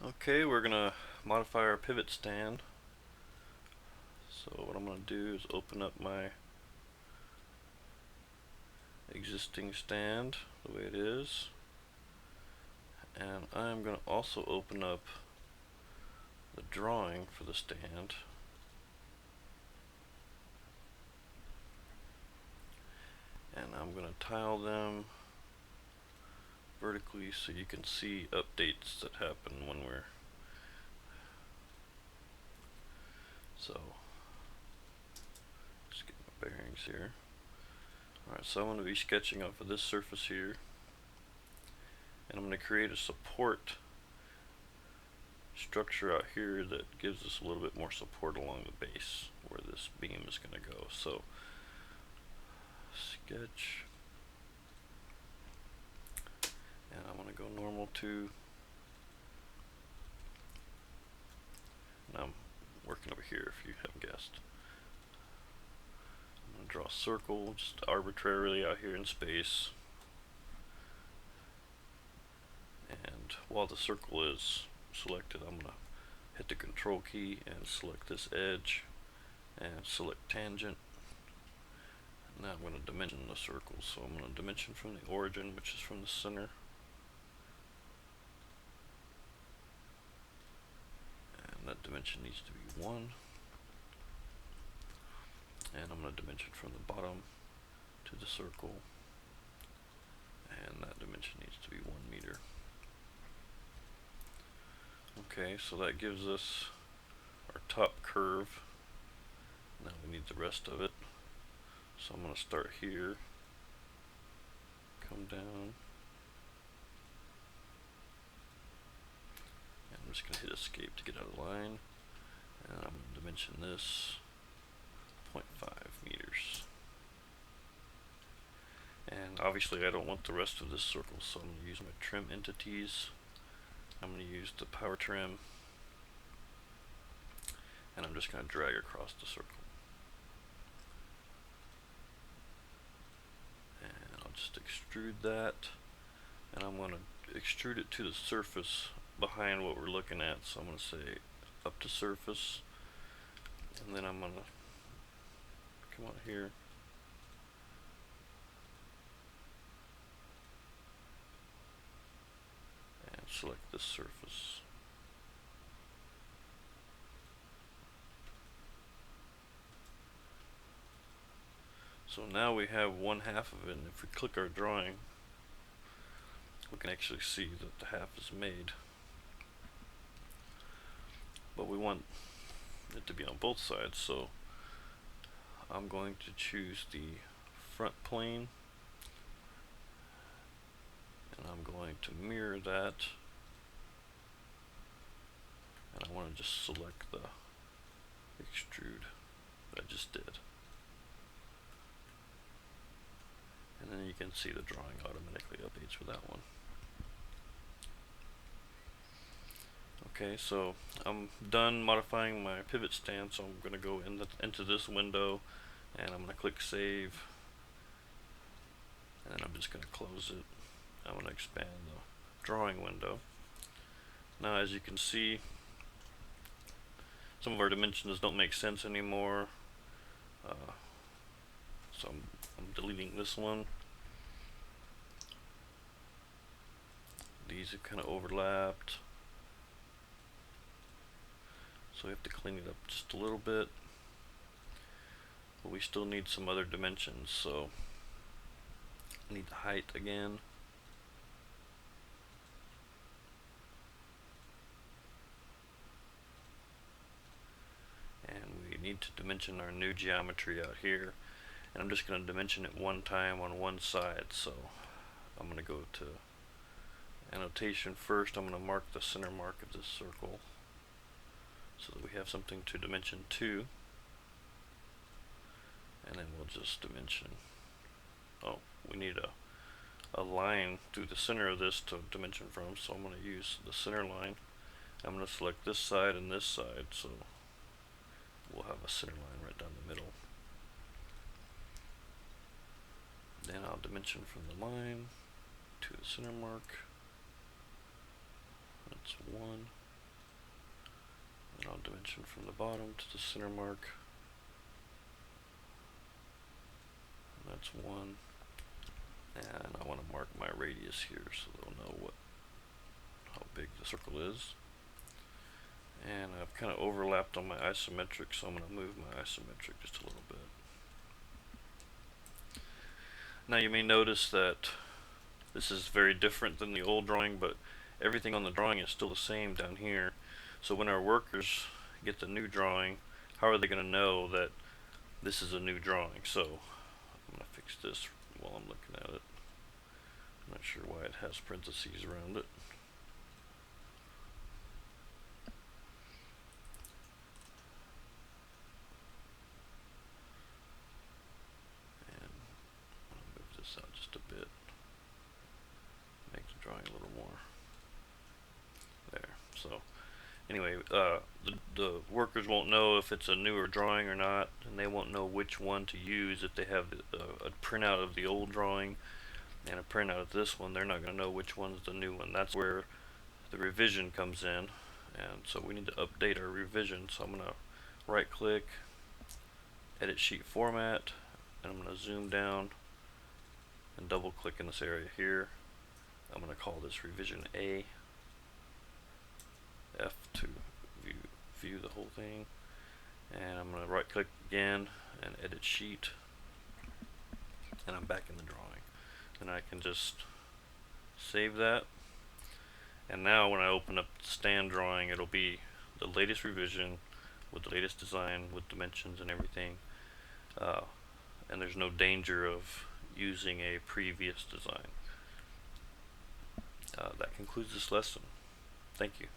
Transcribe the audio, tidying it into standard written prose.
Okay, we're gonna modify our pivot stand. So what I'm gonna do is open up my existing stand the way it is, and I'm gonna also open up the drawing for the stand. And I'm gonna tile them vertically so you can see updates that happen when we're just get my bearings here. Alright, so I'm going to be sketching off of this surface here, and I'm going to create a support structure out here that gives us a little bit more support along the base where this beam is going to go. So sketch, and I'm going to go normal to, and I'm working over here if you haven't guessed. I'm going to draw a circle just arbitrarily out here in space, and while the circle is selected, I'm going to hit the control key and select this edge and select tangent. Now I'm going to dimension the circle, so I'm going to dimension from the origin, which is from the center, and that dimension needs to be 1, and I'm going to dimension from the bottom to the circle, and that dimension needs to be 1 meter. Okay, so that gives us our top curve. Now we need the rest of it, so I'm going to start here, come down, and I'm just going to hit escape to get out of line, and I'm going to dimension this 0.5 meters. And obviously I don't want the rest of this circle, so I'm going to use my trim entities. I'm going to use the power trim, and I'm just going to drag across the circle. And I'll just extrude that, and I'm going to extrude it to the surface behind what we're looking at. So I'm going to say up to surface, and then I'm going to come out here and select this surface. So now we have 1/2 of it, and if we click our drawing, we can actually see that the half is made. But we want it to be on both sides, so I'm going to choose the front plane, and I'm going to mirror that, and I want to just select the extrude that I just did, and then you can see the drawing automatically updates for that one. Okay, so I'm done modifying my pivot stand, so I'm going to go into this window, and I'm going to click save, and then I'm just going to close it. I'm going to expand the drawing window. Now as you can see, some of our dimensions don't make sense anymore, so I'm deleting this one. These have kind of overlapped, so we have to clean it up just a little bit, but we still need some other dimensions, so I need the height again. And we need to dimension our new geometry out here, and I'm just going to dimension it one time on one side. So I'm going to go to annotation first. I'm going to mark the center mark of this circle so that we have something to dimension to, and then we'll just dimension, oh, we need a line through the center of this to dimension from, so I'm going to use the center line. I'm going to select this side and this side, so we'll have a center line right down the middle. Then I'll dimension from the line to the center mark. That's 1. dimension from the bottom to the center mark. And that's 1. And I want to mark my radius here so they'll know how big the circle is. And I've kind of overlapped on my isometric, so I'm going to move my isometric just a little bit. Now you may notice that this is very different than the old drawing, but everything on the drawing is still the same down here. So when our workers get the new drawing, how are they going to know that this is a new drawing? So I'm going to fix this while I'm looking at it. I'm not sure why it has parentheses around it. And I'm going to move this out just a bit. Make the drawing a little more. There. So anyway, the workers won't know if it's a newer drawing or not, and they won't know which one to use. If they have a printout of the old drawing and a printout of this one, they're not going to know which one's the new one. That's where the revision comes in, and so we need to update our revision. So I'm going to right click, edit sheet format, and I'm going to zoom down and double click in this area here. I'm going to call this revision A. F to view the whole thing, and I'm going to right click again and edit sheet, and I'm back in the drawing, and I can just save that. And now when I open up the stand drawing, it'll be the latest revision with the latest design with dimensions and everything, and there's no danger of using a previous design. That concludes this lesson. Thank you.